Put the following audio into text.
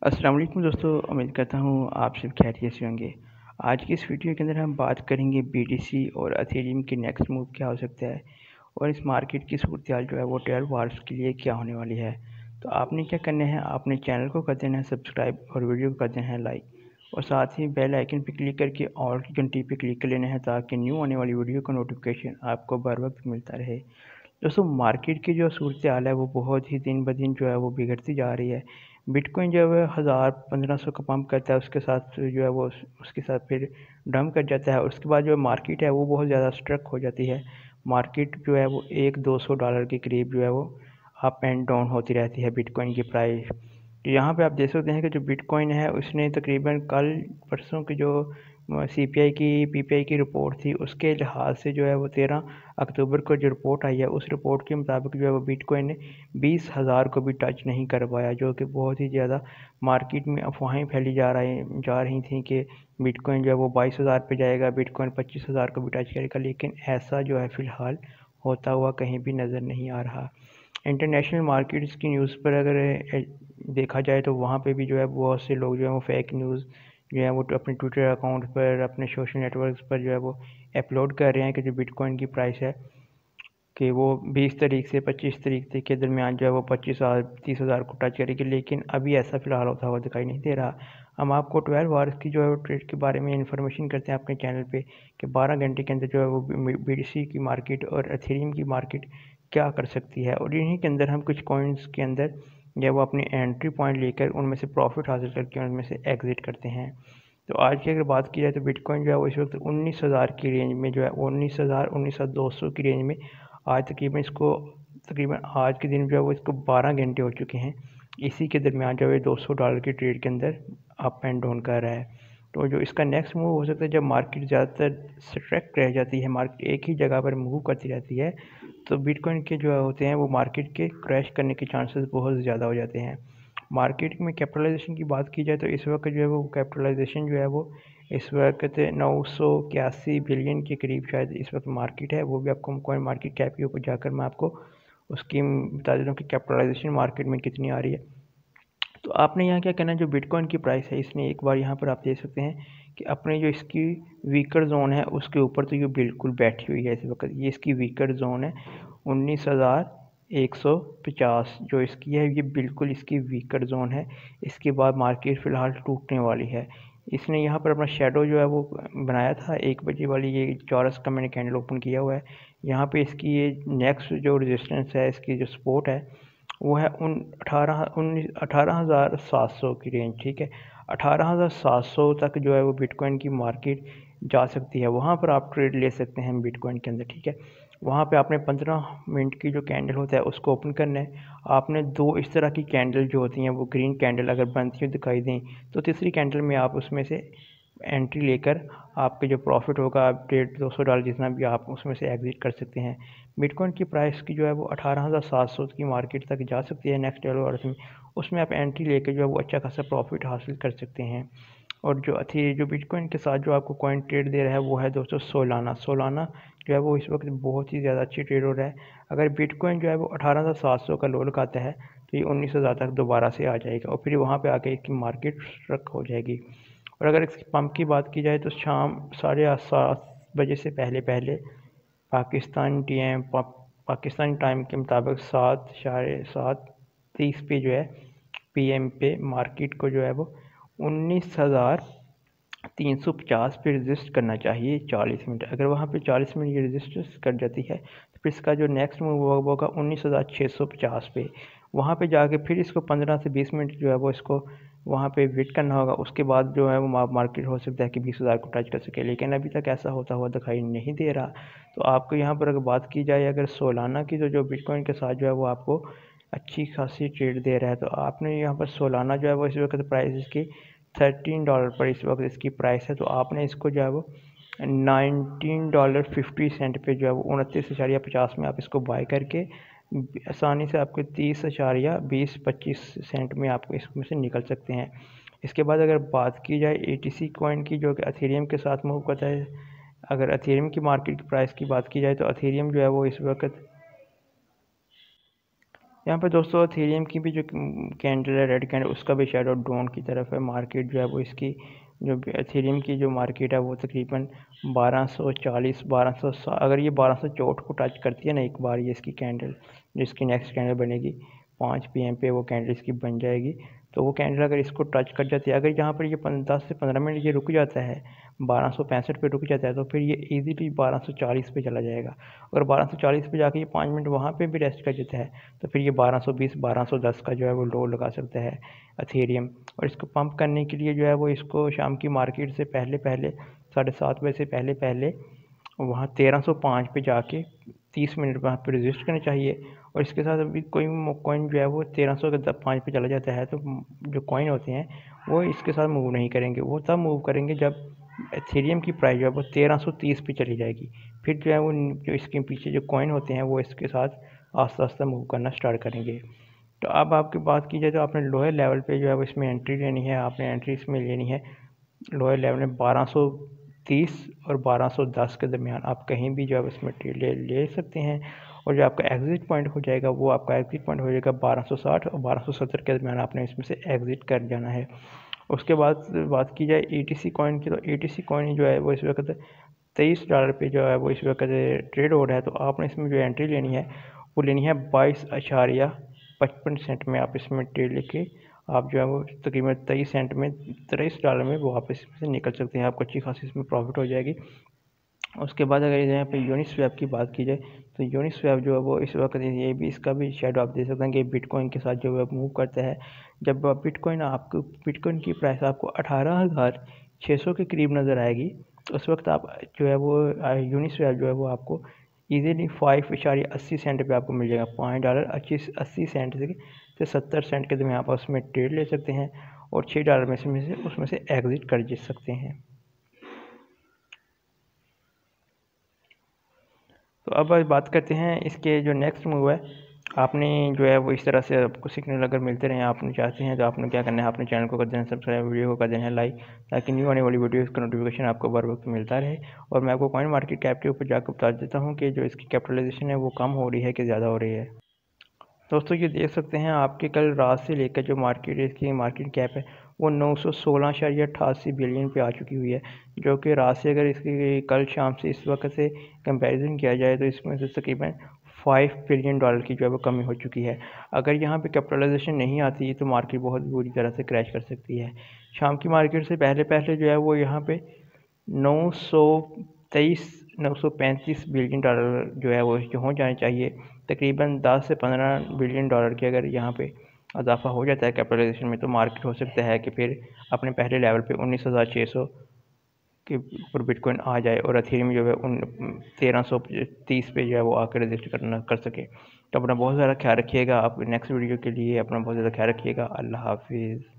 अस्सलाम वालेकुम दोस्तों, उम्मीद करता हूँ आप सब खैरियत से होंगे। आज की इस वीडियो के अंदर हम बात करेंगे बीटीसी और एथेरियम के नेक्स्ट मूव क्या हो सकता है और इस मार्केट की सूरत-हाल जो है वो 12 आवर्स के लिए क्या होने वाली है। तो आपने क्या करना है, आपने चैनल को कर देना है सब्सक्राइब और वीडियो को कर देना है लाइक और साथ ही बेल आइकन पर क्लिक करके ऑल की घंटी पे क्लिक कर लेना है ताकि न्यू आने वाली वीडियो का नोटिफिकेशन आपको बर वक्त मिलता रहे। दोस्तों, मार्केट की जो सूरत-हाल है वो बहुत ही दिन ब दिन जो है वो बिगड़ती जा रही है। बिटकॉइन जब 1000-1500 का पंप करता है उसके साथ जो है वो उसके साथ फिर डंप कर जाता है। उसके बाद जो मार्केट है वो बहुत ज़्यादा स्ट्रक हो जाती है। मार्केट जो है वो $100-200 के करीब जो है वो अप एंड डाउन होती रहती है बिटकॉइन की प्राइस। तो यहाँ पे आप देख सकते हैं कि जो बिटकॉइन है उसने तकरीबन कल परसों की जो सीपीआई की पीपीआई की रिपोर्ट थी उसके लिहाज से जो है वो 13 अक्टूबर को जो रिपोर्ट आई है उस रिपोर्ट के मुताबिक जो है वो बिटकॉइन ने 20,000 को भी टच नहीं कर पाया, जो कि बहुत ही ज़्यादा मार्केट में अफवाहें फैली जा रही थी कि बिटकॉइन जो है वो 22,000 पे जाएगा, बिटकॉइन 25,000 को भी टच करेगा, लेकिन ऐसा जो है फ़िलहाल होता हुआ कहीं भी नज़र नहीं आ रहा। इंटरनेशनल मार्केट्स की न्यूज़ पर अगर देखा जाए तो वहाँ पे भी जो है बहुत से लोग जो है वो फेक न्यूज़ जो है वो अपने ट्विटर अकाउंट पर, अपने सोशल नेटवर्क्स पर जो है वो अपलोड कर रहे हैं कि जो बिटकॉइन की प्राइस है कि वो 20 तारीख से 25 तारीख तक के दरमियान जो है वो 25,000-30,000 को टच करेगी, लेकिन अभी ऐसा फ़िलहाल होता हुआ दिखाई नहीं दे रहा। हम आपको 12 आवर्स की जो है वो ट्रेड के बारे में इन्फॉर्मेशन करते हैं अपने चैनल पे कि 12 घंटे के अंदर जो है वो बीटीसी की मार्केट और एथेरियम की मार्केट क्या कर सकती है, और इन्हीं के अंदर हम कुछ कॉइन्स के अंदर जो है वो अपनी एंट्री पॉइंट लेकर उनमें से प्रॉफिट हासिल करके उनमें से एग्ज़िट करते हैं। तो आज की अगर बात की जाए तो बिटकॉइन जो है वो इस वक्त 19,000 की रेंज में जो है 19,200 की रेंज में आज तकरीबन आज के दिन जो है वो इसको 12 घंटे हो चुके हैं। इसी के दरमियान जो है $200 की ट्रेड के अंदर अप एंड डाउन कर रहा है। तो जो इसका नेक्स्ट मूव हो सकता है जब मार्केट ज़्यादातर स्ट्रक रह जाती है, मार्केट एक ही जगह पर मूव करती रहती है, तो बिटकॉइन के जो होते हैं वो मार्केट के क्रैश करने के चांसेस बहुत ज़्यादा हो जाते हैं। मार्केट में कैपिटलाइजेशन की बात की जाए तो इस वक्त जो है वो कैपिटलाइजेशन जो है वो इस वक्त 981 बिलियन के करीब शायद इस वक्त मार्केट है। वो भी आपको कॉइन मार्केट कैप के ऊपर जाकर मैं आपको उसकी बता देता हूँ कि कैपिटलाइजेशन मार्केट में कितनी आ रही है। तो आपने यहाँ क्या करना है, जो बिटकॉइन की प्राइस है इसने एक बार यहाँ पर आप देख सकते हैं कि अपने जो इसकी वीकर जोन है उसके ऊपर तो ये बिल्कुल बैठी हुई है इस वक्त। ये इसकी वीकर जोन है 19,150 जो इसकी है, ये बिल्कुल इसकी वीकर जोन है। इसके बाद मार्केट फ़िलहाल टूटने वाली है। इसने यहाँ पर अपना शेडो जो है वो बनाया था 1 बजे वाली, ये चौरस का मैंने कैंडल ओपन किया हुआ है। यहाँ पे इसकी ये नेक्स्ट जो रेजिस्टेंस है, इसकी जो सपोर्ट है वो है 18,700 की रेंज। ठीक है, 18,700 तक जो है वो बिटकॉइन की मार्केट जा सकती है। वहाँ पर आप ट्रेड ले सकते हैं बिटकॉइन के अंदर। ठीक है, वहाँ पे आपने 15 मिनट की जो कैंडल होता है उसको ओपन करना है। आपने दो इस तरह की कैंडल जो होती हैं वो ग्रीन कैंडल अगर बनती हुई दिखाई दें तो तीसरी कैंडल में आप उसमें से एंट्री लेकर आपके जो प्रॉफिट होगा आप $150-200 जितना भी आप उसमें से एग्ज़िट कर सकते हैं। बिटकॉइन की प्राइस की जो है वो 18,700 की मार्केट तक जा सकती है नेक्स्ट 12 आवर्स में। उसमें आप एंट्री लेके जो है वो अच्छा खासा प्रॉफिट हासिल कर सकते हैं। और जो बिटकॉइन के साथ जो आपको कॉइन ट्रेड दे रहा है वो है दोस्तों सोलाना। सोलाना जो है वो इस वक्त बहुत ही ज़्यादा अच्छी ट्रेड हो रहा है। अगर बिटकॉइन जो है वो 18,700 का लो लगाता है तो ये 19,000 तक दोबारा से आ जाएगा और फिर वहाँ पे आके इसकी मार्केट स्ट्रक हो जाएगी। और अगर इसकी पंप की बात की जाए तो शाम 7:30 बजे से पहले पहले पाकिस्तानी टाइम के मुताबिक 7:30 पे जो है पीएम पे मार्केट को जो है वो 19,350 पे रजिस्ट करना चाहिए 40 मिनट। अगर वहाँ पे 40 मिनट ये रजिस्टेंस कर जाती है तो फिर इसका जो नेक्स्ट मूव होगा 19,650 पे। वहाँ पे जाके फिर इसको 15 से 20 मिनट जो है वो इसको वहाँ पे वेट करना होगा। उसके बाद जो है वो मार्केट हो सकता है कि 20,000 को टच कर सके, लेकिन अभी तक ऐसा होता हुआ दिखाई नहीं दे रहा। तो आपको यहाँ पर अगर बात की जाए अगर सोलाना की तो जो बिटकॉइन के साथ जो है वो आपको अच्छी खासी ट्रेड दे रहा है, तो आपने यहाँ पर सोलाना जो है वो इस वक्त प्राइस इसकी $13 पर इस वक्त इसकी प्राइस है। तो आपने इसको जो है वो $19.50 पे जो है वो 29.50 में आप इसको बाय करके आसानी से आपके 30.20-25 में आपको इसमें से निकल सकते हैं। इसके बाद अगर बात की जाए एटीसी कॉइन की जो कि एथेरियम के साथ मूव करता है, अगर एथेरियम की मार्केट की प्राइस की बात की जाए तो एथेरियम जो है वो इस वक्त यहाँ पे दोस्तों एथेरियम की भी जो कैंडल है, रेड कैंडल, उसका भी शेडो डाउन की तरफ है। मार्केट जो है वो इसकी जो एथेरियम की जो मार्केट है वो तकरीबन 1240 1200, अगर ये 1264 को टच करती है ना एक बार, ये इसकी कैंडल जिसकी नेक्स्ट कैंडल बनेगी 5 PM पे वो कैंडल इसकी बन जाएगी। तो वो कैंडल अगर इसको टच कर जाती है, अगर यहाँ पर ये 10 से 15 मिनट ये रुक जाता है, 1265 पे रुक जाता है, तो फिर ये इजीली 1240 पे चला जाएगा। अगर 1240 पे जाके ये 5 मिनट वहाँ पे भी रेस्ट कर देता है, तो फिर ये 1220 1210 का जो है वो लो लगा सकता है एथेरियम। और इसको पंप करने के लिए जो है वो इसको शाम की मार्केट से पहले पहले 7:30 बजे से पहले पहले वहाँ 1305 पे जाके 30 मिनट वहाँ पे रजिस्ट करना चाहिए। और इसके साथ अभी कोई कॉइन जो है वो 1305 पे चला जाता है, तो जो कॉइन होते हैं वो इसके साथ मूव नहीं करेंगे, वो तब मूव करेंगे जब एथेरियम की प्राइस जो है वो 1330 पे चली जाएगी। फिर जो है वो जो इसके पीछे जो कॉइन होते हैं वो इसके साथ आस्ता आस्ता मूव करना स्टार्ट करेंगे। तो अब आपकी बात की जाए तो आपने लोअर लेवल पे जो है वो इसमें एंट्री लेनी है, आपने एंट्री इसमें लेनी है लोअर लेवल में 1230 और 1210 के दरमियान। आप कहीं भी जो है इसमें ट्रेड ले सकते हैं। और जो आपका एग्ज़िट पॉइंट हो जाएगा वो आपका एग्ज़िट पॉइंट हो जाएगा 1260 और 1270 के दरमियान आपने इसमें से एग्ज़िट कर जाना है। उसके बाद बात की जाए ETC कॉइन की, तो ETC कॉइन जो है वो इस वक्त $23 पे जो है वो इस वक्त ट्रेड हो रहा है। तो आपने इसमें जो एंट्री लेनी है वो लेनी है 22.55 सेंट में। आप इसमें ट्रेड लेके आप जो है वो तकरीबन 23 सेंट में $23 में वो वापस से निकल सकते हैं। आपको अच्छी खासी इसमें प्रॉफिट हो जाएगी। उसके बाद अगर यहाँ पे यूनिस्वैप की बात की जाए तो यूनिस्वैप जो है वो इस वक्त ये भी इसका भी शेडो आप देख सकते हैं कि बिटकॉइन के साथ जो है मूव करता है। जब बिटकॉइन की प्राइस आपको 18,600 के करीब नज़र आएगी, तो उस वक्त आप जो है वो यूनिस्वैप जो है वो आपको इजीली 5.80 सेंट पे आपको मिल जाएगा। $5.80 से 70 सेंट के दरमियान आप उसमें ट्रेड ले सकते हैं और $6 में से उसमें से एग्ज़िट कर सकते हैं। तो अब बात करते हैं इसके जो नेक्स्ट मूव है। आपने जो है वो इस तरह से आपको सिग्नल अगर मिलते रहें, आपने चाहते हैं, तो आपने क्या करना है, आपने चैनल को कर देना सब्सक्राइब, वीडियो को कर देना है लाइक, ताकि न्यू आने वाली वीडियोज़ का नोटिफिकेशन आपको बर वक्त मिलता रहे। और मैं आपको कॉइन मार्केट कैप के ऊपर जाकर बता देता हूँ कि जो इसकी कैपिटलाइजेशन है वो कम हो रही है कि ज़्यादा हो रही है। दोस्तों ये देख सकते हैं आपके कल रात से लेकर जो इसकी मार्केट कैप है वो 916.88 बिलियन पे आ चुकी हुई है, जो कि रात से अगर इसकी कल शाम से इस वक्त से कंपैरिजन किया जाए तो इसमें से तकरीबन $5 बिलियन की जो है वो कमी हो चुकी है। अगर यहाँ पे कैपिटलाइजेशन नहीं आती तो मार्केट बहुत बुरी तरह से क्रैश कर सकती है। शाम की मार्केट से पहले पहले जो है वो यहाँ पे 935 बिलियन डॉलर जो है वो हो जाने चाहिए। तकरीबन 10 से 15 बिलियन डॉलर के अगर यहाँ पे इजाफा हो जाता है कैपिटलाइजेशन में, तो मार्केट हो सकता है कि फिर अपने पहले लेवल पे 19,600 के ऊपर बिटकॉइन आ जाए और एथेरियम जो है 1330 पे जो है वो आकर रजिस्टर कर सके। तो अपना बहुत ज़्यादा ख्याल रखिएगा। आप नेक्स्ट वीडियो के लिए अपना बहुत ज़्यादा ख्याल रखिएगा। अल्लाह हाफिज़।